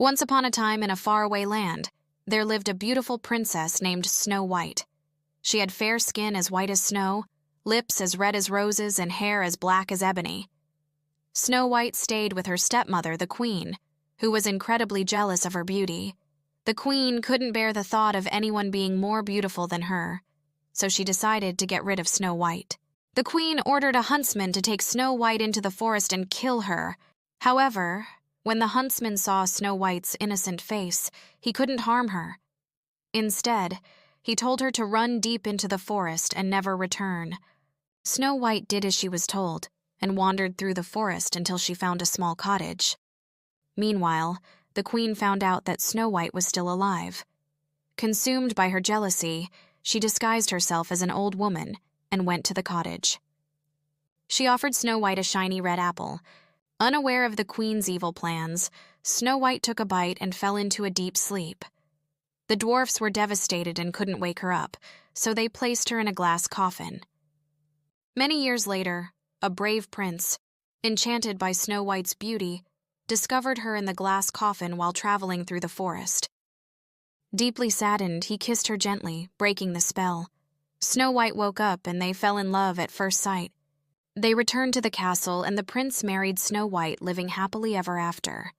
Once upon a time in a faraway land, there lived a beautiful princess named Snow White. She had fair skin as white as snow, lips as red as roses, and hair as black as ebony. Snow White stayed with her stepmother, the queen, who was incredibly jealous of her beauty. The queen couldn't bear the thought of anyone being more beautiful than her, so she decided to get rid of Snow White. The queen ordered a huntsman to take Snow White into the forest and kill her. However, when the huntsman saw Snow White's innocent face, he couldn't harm her. Instead, he told her to run deep into the forest and never return. Snow White did as she was told and wandered through the forest until she found a small cottage. Meanwhile, the queen found out that Snow White was still alive. Consumed by her jealousy, she disguised herself as an old woman and went to the cottage. She offered Snow White a shiny red apple. Unaware of the queen's evil plans, Snow White took a bite and fell into a deep sleep. The dwarfs were devastated and couldn't wake her up, so they placed her in a glass coffin. Many years later, a brave prince, enchanted by Snow White's beauty, discovered her in the glass coffin while traveling through the forest. Deeply saddened, he kissed her gently, breaking the spell. Snow White woke up and they fell in love at first sight. They returned to the castle and the prince married Snow White, living happily ever after.